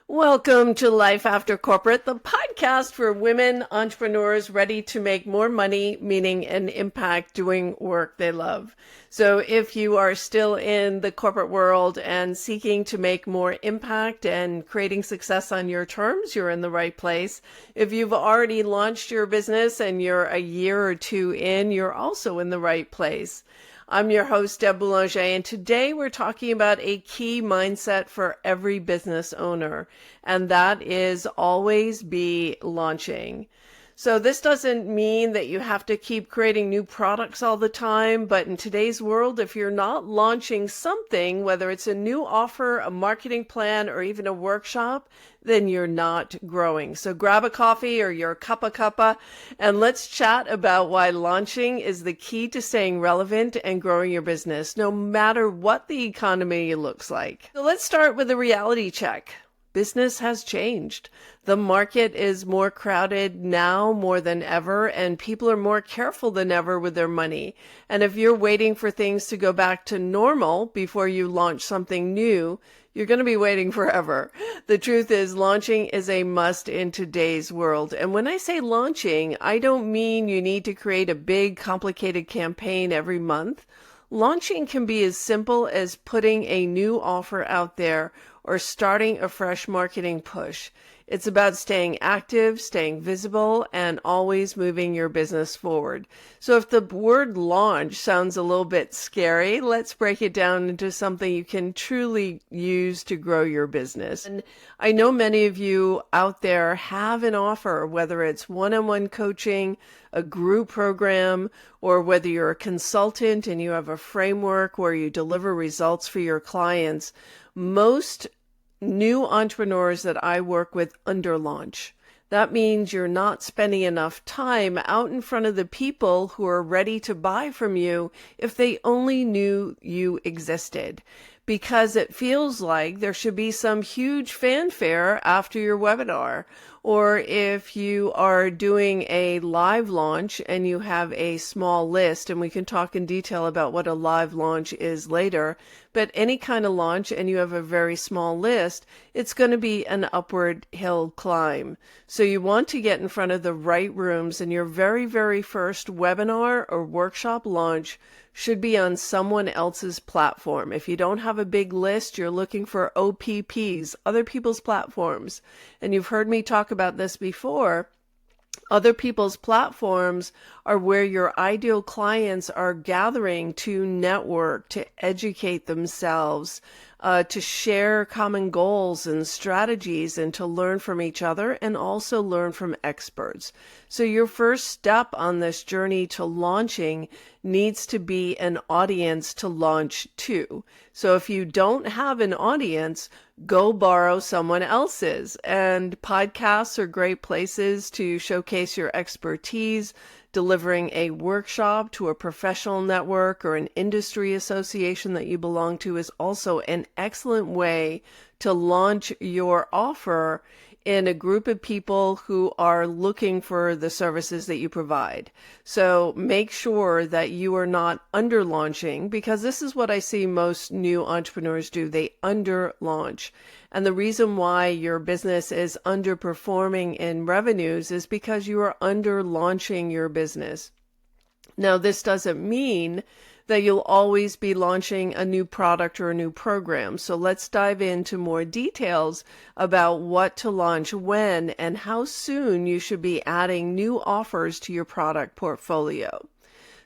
Welcome to Life After Corporate, the podcast for women entrepreneurs ready to make more money, meaning and impact doing work they love. So if you are still in the corporate world and seeking to make more impact and creating success on your terms, you're in the right place. If you've already launched your business and you're a year or two in, you're also in the right place. I'm your host, Deb Boulanger, and today we're talking about a key mindset for every business owner, and that is always be launching. So this doesn't mean that you have to keep creating new products all the time, but in today's world, if you're not launching something, whether it's a new offer, a marketing plan, or even a workshop, then you're not growing. So grab a coffee or your cuppa, and let's chat about why launching is the key to staying relevant and growing your business, no matter what the economy looks like. So let's start with a reality check. Business has changed. The market is more crowded now more than ever, and people are more careful than ever with their money. And if you're waiting for things to go back to normal before you launch something new, you're going to be waiting forever. The truth is, launching is a must in today's world. And when I say launching, I don't mean you need to create a big, complicated campaign every month. Launching can be as simple as putting a new offer out there or starting a fresh marketing push. It's about staying active, staying visible, and always moving your business forward. So if the word launch sounds a little bit scary, let's break it down into something you can truly use to grow your business. And I know many of you out there have an offer, whether it's one-on-one coaching, a group program, or whether you're a consultant and you have a framework where you deliver results for your clients. Most new entrepreneurs that I work with under launch. That means you're not spending enough time out in front of the people who are ready to buy from you if they only knew you existed. Because it feels like there should be some huge fanfare after your webinar. Or if you are doing a live launch and you have a small list, and we can talk in detail about what a live launch is later, but any kind of launch and you have a very small list, it's going to be an upward hill climb. So you want to get in front of the right rooms, and your very, very first webinar or workshop launch should be on someone else's platform. If you don't have a big list, you're looking for OPPs, other people's platforms. And you've heard me talk about this before. Other people's platforms are where your ideal clients are gathering to network, to educate themselves, to share common goals and strategies, and to learn from each other and also learn from experts. So your first step on this journey to launching needs to be an audience to launch to. So if you don't have an audience, go borrow someone else's. And podcasts are great places to showcase your expertise. Delivering a workshop to a professional network or an industry association that you belong to is also an excellent way to launch your offer in a group of people who are looking for the services that you provide. So make sure that you are not under launching, because this is what I see most new entrepreneurs do. They under launch. And the reason why your business is underperforming in revenues is because you are under launching your business. Now, this doesn't mean that you'll always be launching a new product or a new program. So let's dive into more details about what to launch when and how soon you should be adding new offers to your product portfolio.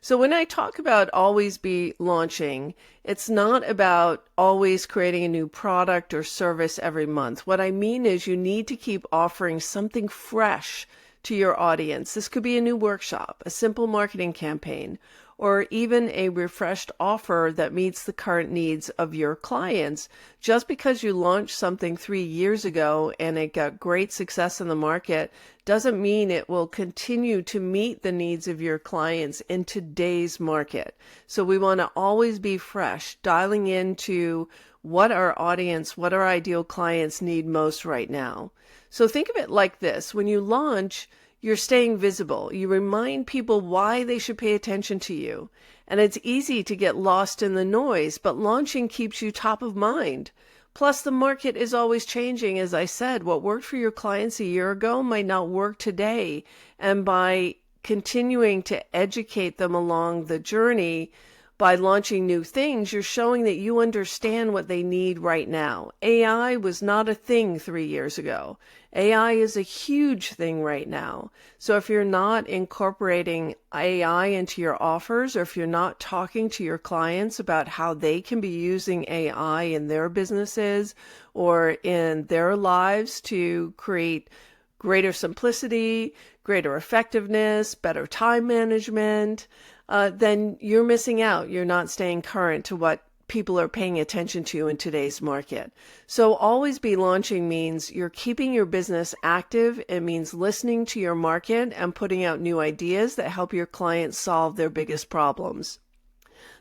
So when I talk about always be launching, it's not about always creating a new product or service every month. What I mean is you need to keep offering something fresh to your audience. This could be a new workshop, a simple marketing campaign, or even a refreshed offer that meets the current needs of your clients. Just because you launched something 3 years ago and it got great success in the market doesn't mean it will continue to meet the needs of your clients in today's market. So we want to always be fresh, dialing into what our audience, what our ideal clients need most right now. So think of it like this. When you launch, you're staying visible. You remind people why they should pay attention to you. And it's easy to get lost in the noise, but launching keeps you top of mind. Plus, the market is always changing. As I said, what worked for your clients a year ago might not work today. And by continuing to educate them along the journey, by launching new things, you're showing that you understand what they need right now. AI was not a thing 3 years ago. AI is a huge thing right now. So if you're not incorporating AI into your offers, or if you're not talking to your clients about how they can be using AI in their businesses or in their lives to create greater simplicity, greater effectiveness, better time management, then you're missing out. You're not staying current to what people are paying attention to in today's market. So always be launching means you're keeping your business active. It means listening to your market and putting out new ideas that help your clients solve their biggest problems.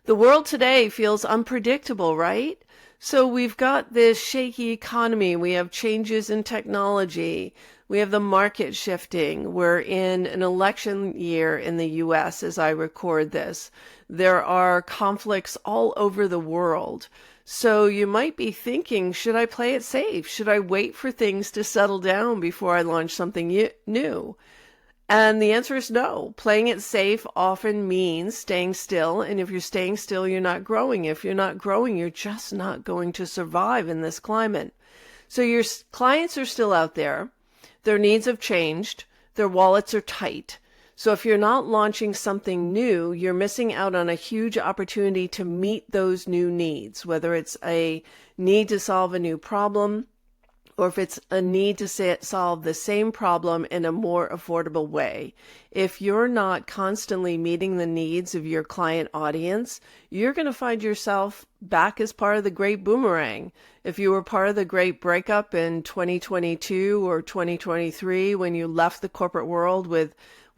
The world today feels unpredictable, right? So we've got this shaky economy. We have changes in technology. We have the market shifting. We're in an election year in the U.S. as I record this. There are conflicts all over the world. So you might be thinking, should I play it safe? Should I wait for things to settle down before I launch something new? And the answer is no. Playing it safe often means staying still. And if you're staying still, you're not growing. If you're not growing, you're just not going to survive in this climate. So your clients are still out there. Their needs have changed. Their wallets are tight. So if you're not launching something new, you're missing out on a huge opportunity to meet those new needs, whether it's a need to solve a new problem, or if it's a need to solve the same problem in a more affordable way. If you're not constantly meeting the needs of your client audience, you're going to find yourself back as part of the great boomerang. If you were part of the great breakup in 2022 or 2023 when you left the corporate world with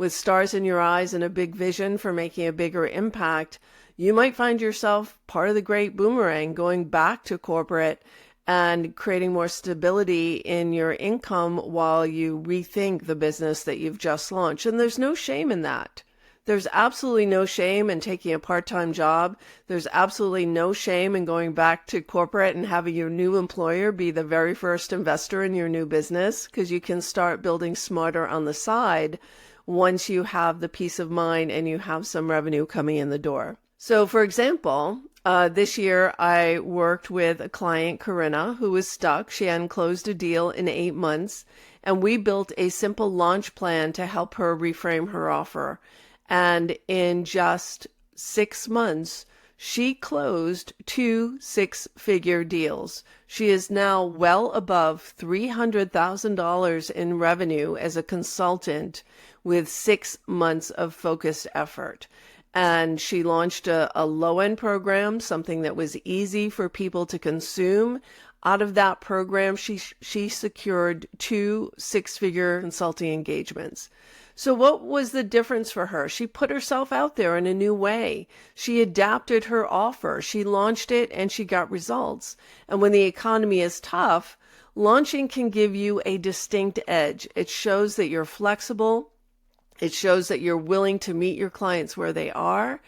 stars in your eyes and a big vision for making a bigger impact, you might find yourself part of the great boomerang going back to corporate and creating more stability in your income while you rethink the business that you've just launched. And there's no shame in that. There's absolutely no shame in taking a part-time job. There's absolutely no shame in going back to corporate and having your new employer be the very first investor in your new business, because you can start building smarter on the side once you have the peace of mind and you have some revenue coming in the door. So for example, this year I worked with a client, Corinna, who was stuck. She hadn't closed a deal in 8 months, and we built a simple launch plan to help her reframe her offer. And in just 6 months, she closed 2 six-figure deals. She is now well above $300,000 in revenue as a consultant with 6 months of focused effort. And she launched a low-end program, something that was easy for people to consume. Out of that program, she secured 2 six-figure consulting engagements. So what was the difference for her? She put herself out there in a new way. She adapted her offer. She launched it and she got results. And when the economy is tough, launching can give you a distinct edge. It shows that you're flexible. It shows that you're willing to meet your clients where they are,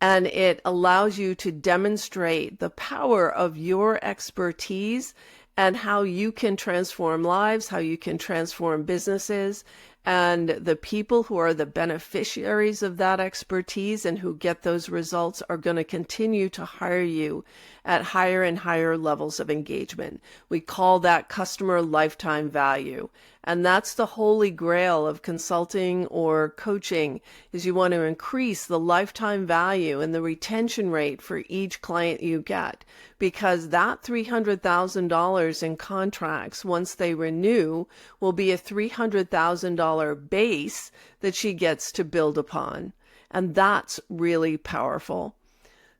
and it allows you to demonstrate the power of your expertise and how you can transform lives, how you can transform businesses, and the people who are the beneficiaries of that expertise and who get those results are going to continue to hire you at higher and higher levels of engagement. We call that customer lifetime value. And that's the holy grail of consulting or coaching, is you want to increase the lifetime value and the retention rate for each client you get, because that $300,000 in contracts, once they renew, will be a $300,000 base that she gets to build upon. And that's really powerful.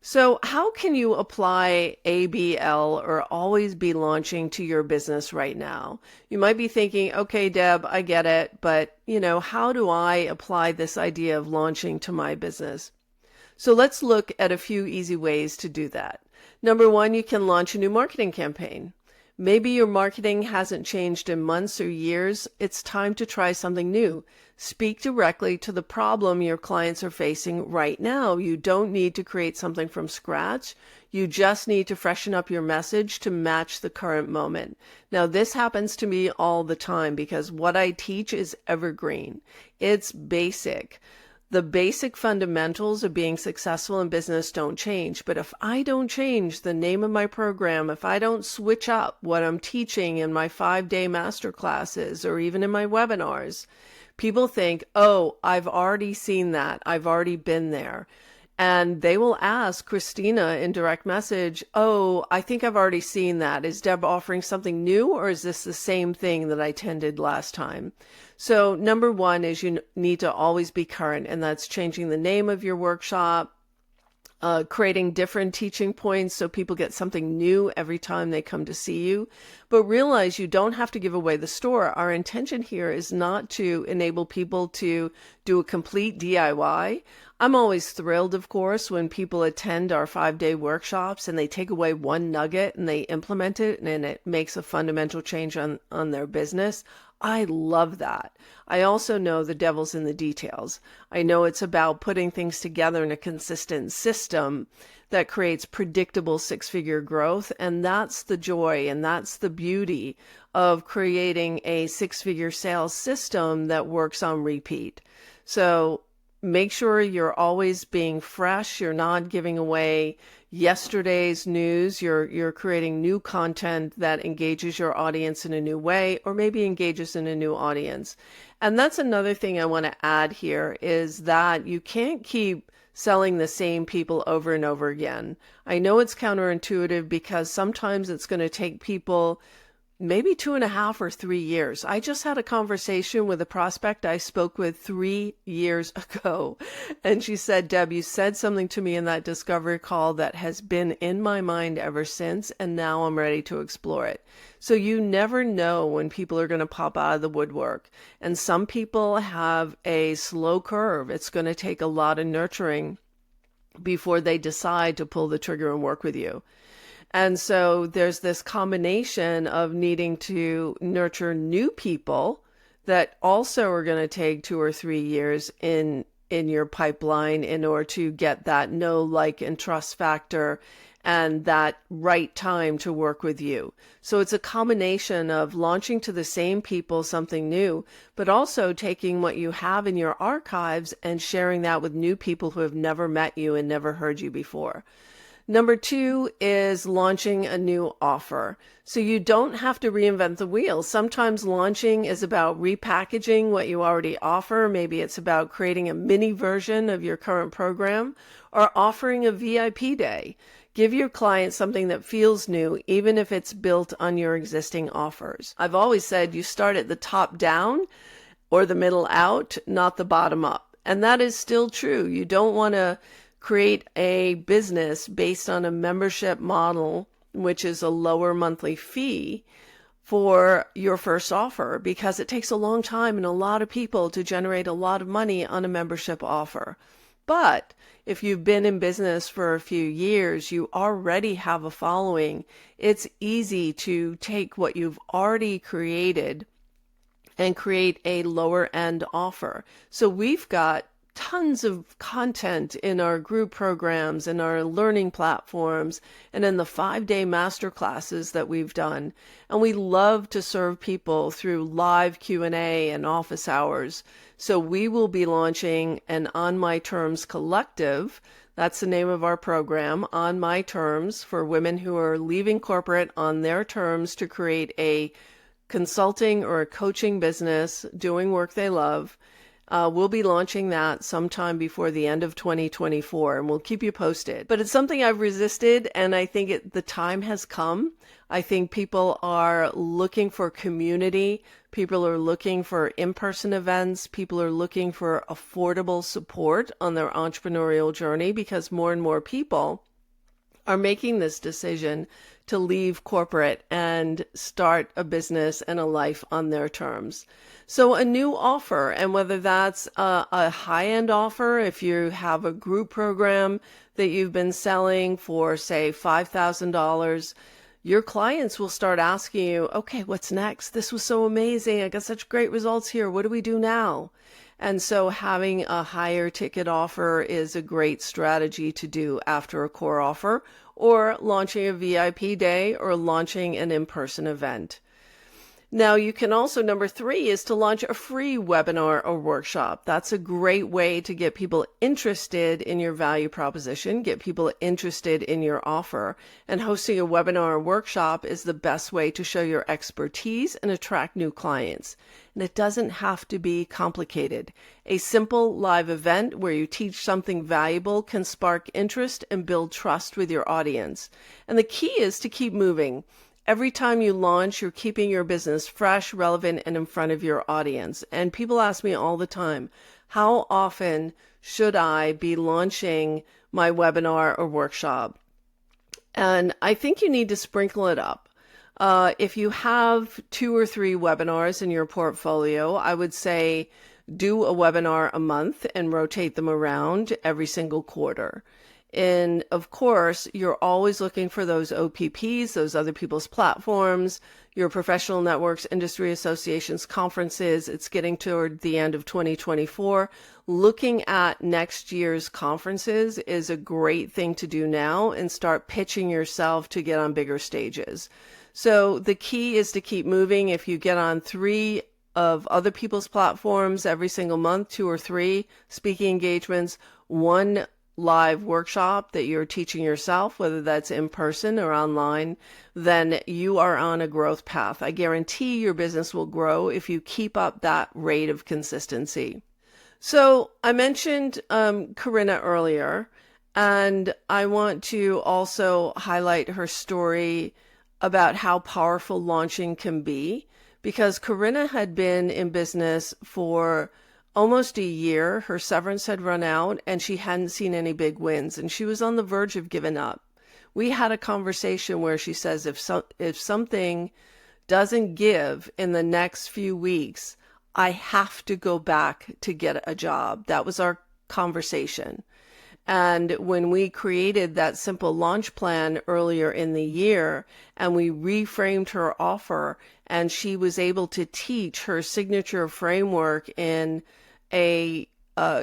So how can you apply ABL, or always be launching, to your business right now? You might be thinking, okay, Deb, I get it, but how do I apply this idea of launching to my business? So let's look at a few easy ways to do that. Number one, you can launch a new marketing campaign. Maybe your marketing hasn't changed in months or years. It's time to try something new. Speak directly to the problem your clients are facing right now. You don't need to create something from scratch. You just need to freshen up your message to match the current moment. Now, this happens to me all the time because what I teach is evergreen. It's basic. The basic fundamentals of being successful in business don't change. But if I don't change the name of my program, if I don't switch up what I'm teaching in my 5-day masterclasses or even in my webinars, people think, oh, I've already seen that. I've already been there. And they will ask Christina in direct message, oh, I think I've already seen that. Is Deb offering something new, or is this the same thing that I attended last time? So number one is you need to always be current, and that's changing the name of your workshop, creating different teaching points so people get something new every time they come to see you. But realize you don't have to give away the store. Our intention here is not to enable people to do a complete DIY. I'm always thrilled, of course, when people attend our 5-day workshops and they take away one nugget and they implement it and it makes a fundamental change on their business. I love that. I also know the devil's in the details. I know it's about putting things together in a consistent system that creates predictable 6-figure growth. And that's the joy and that's the beauty of creating a 6-figure sales system that works on repeat. So make sure you're always being fresh. You're not giving away yesterday's news. You're creating new content that engages your audience in a new way, or maybe engages in a new audience. And that's another thing I want to add here is that you can't keep selling the same people over and over again. I know it's counterintuitive because sometimes it's going to take people maybe 2.5 or 3 years. I just had a conversation with a prospect I spoke with 3 years ago. And she said, Deb, you said something to me in that discovery call that has been in my mind ever since. And now I'm ready to explore it. So you never know when people are going to pop out of the woodwork. And some people have a slow curve. It's going to take a lot of nurturing before they decide to pull the trigger and work with you. And so there's this combination of needing to nurture new people that also are going to take 2 or 3 years in your pipeline in order to get that know, like, and trust factor and that right time to work with you. So it's a combination of launching to the same people something new, but also taking what you have in your archives and sharing that with new people who have never met you and never heard you before. Number 2 is launching a new offer. So you don't have to reinvent the wheel. Sometimes launching is about repackaging what you already offer. Maybe it's about creating a mini version of your current program or offering a VIP day. Give your client something that feels new, even if it's built on your existing offers. I've always said you start at the top down or the middle out, not the bottom up. And that is still true. You don't want to create a business based on a membership model, which is a lower monthly fee for your first offer, because it takes a long time and a lot of people to generate a lot of money on a membership offer. But if you've been in business for a few years, you already have a following. It's easy to take what you've already created and create a lower end offer. So we've got tons of content in our group programs and our learning platforms and in the 5-day masterclasses that we've done. And we love to serve people through live Q&A and office hours. So we will be launching an On My Terms collective. That's the name of our program, On My Terms, for women who are leaving corporate on their terms to create a consulting or a coaching business doing work they love. We'll be launching that sometime before the end of 2024, and we'll keep you posted. But it's something I've resisted, and I think the time has come. I think people are looking for community. People are looking for in-person events. People are looking for affordable support on their entrepreneurial journey because more and more people are making this decision to leave corporate and start a business and a life on their terms. So a new offer, and whether that's a high-end offer, if you have a group program that you've been selling for, say, $5,000, your clients will start asking you, okay, what's next? This was so amazing. I got such great results here. What do we do now? And so having a higher ticket offer is a great strategy to do after a core offer, or launching a VIP day, or launching an in-person event. Now, you can also, number 3 is to launch a free webinar or workshop. That's a great way to get people interested in your value proposition, get people interested in your offer. And hosting a webinar or workshop is the best way to show your expertise and attract new clients. And it doesn't have to be complicated. A simple live event where you teach something valuable can spark interest and build trust with your audience. And the key is to keep moving. Every time you launch, you're keeping your business fresh, relevant, and in front of your audience. And people ask me all the time, how often should I be launching my webinar or workshop? And I think you need to sprinkle it up. If you have 2 or 3 webinars in your portfolio, I would say do a webinar a month and rotate them around every single quarter. And of course, you're always looking for those OPPs, those other people's platforms, your professional networks, industry associations, conferences. It's getting toward the end of 2024. Looking at next year's conferences is a great thing to do now, and start pitching yourself to get on bigger stages. So the key is to keep moving. If you get on 3 of other people's platforms every single month, 2 or 3 speaking engagements, 1 live workshop that you're teaching yourself, whether that's in person or online, then you are on a growth path. I guarantee your business will grow if you keep up that rate of consistency. So I mentioned Corinna earlier, and I want to also highlight her story about how powerful launching can be, because Corinna had been in business for almost a year. Her severance had run out and she hadn't seen any big wins, and she was on the verge of giving up. We had a conversation where she says, if something doesn't give in the next few weeks, I have to go back to get a job. That was our conversation. And when we created that simple launch plan earlier in the year, and we reframed her offer, and she was able to teach her signature framework in a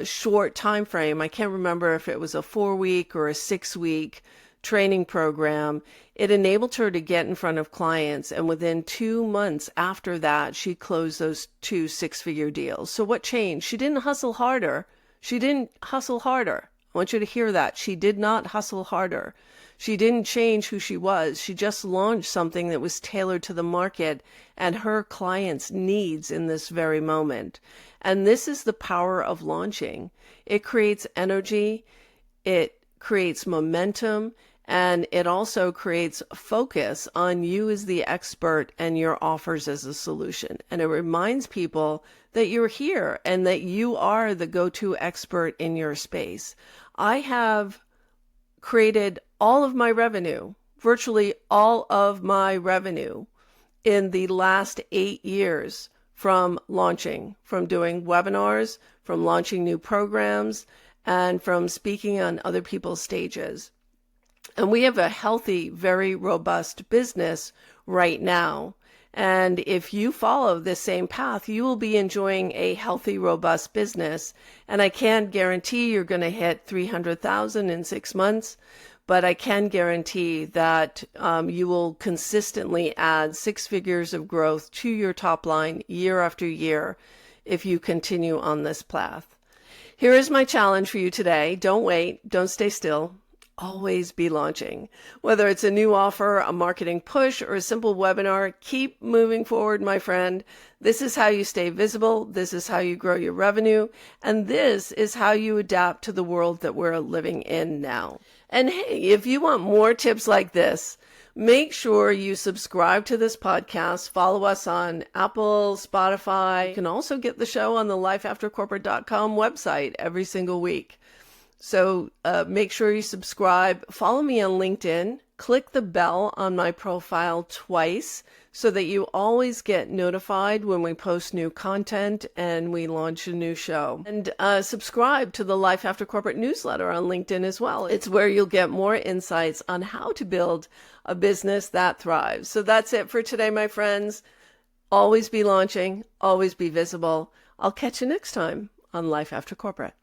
short time frame. I can't remember if it was a 4-week or a 6-week training program. It enabled her to get in front of clients, and within 2 months after that, she closed those 2 6-figure deals. So what changed? She didn't hustle harder. I want you to hear that. She did not hustle harder. She didn't change who she was. She just launched something that was tailored to the market and her clients' needs in this very moment. And this is the power of launching. It creates energy, it creates momentum, and it also creates focus on you as the expert and your offers as a solution. And it reminds people that you're here and that you are the go-to expert in your space. I have created all of my revenue, virtually all of my revenue, in the last 8 years from launching, from doing webinars, from launching new programs, and from speaking on other people's stages. And we have a healthy, very robust business right now. And if you follow this same path, you will be enjoying a healthy, robust business. And I can't guarantee you're going to hit 300,000 in 6 months, but I can guarantee that you will consistently add 6 figures of growth to your top line year after year if you continue on this path. Here is my challenge for you today. Don't wait. Don't stay still. Always be launching. Whether it's a new offer, a marketing push, or a simple webinar, keep moving forward, my friend. This is how you stay visible. This is how you grow your revenue. And this is how you adapt to the world that we're living in now. And hey, if you want more tips like this, make sure you subscribe to this podcast. Follow us on Apple, Spotify. You can also get the show on the lifeaftercorporate.com website every single week. So make sure you subscribe. Follow me on LinkedIn. Click the bell on my profile twice so that you always get notified when we post new content and we launch a new show. And subscribe to the Life After Corporate newsletter on LinkedIn as well. It's where you'll get more insights on how to build a business that thrives. So that's it for today, my friends. Always be launching, always be visible. I'll catch you next time on Life After Corporate.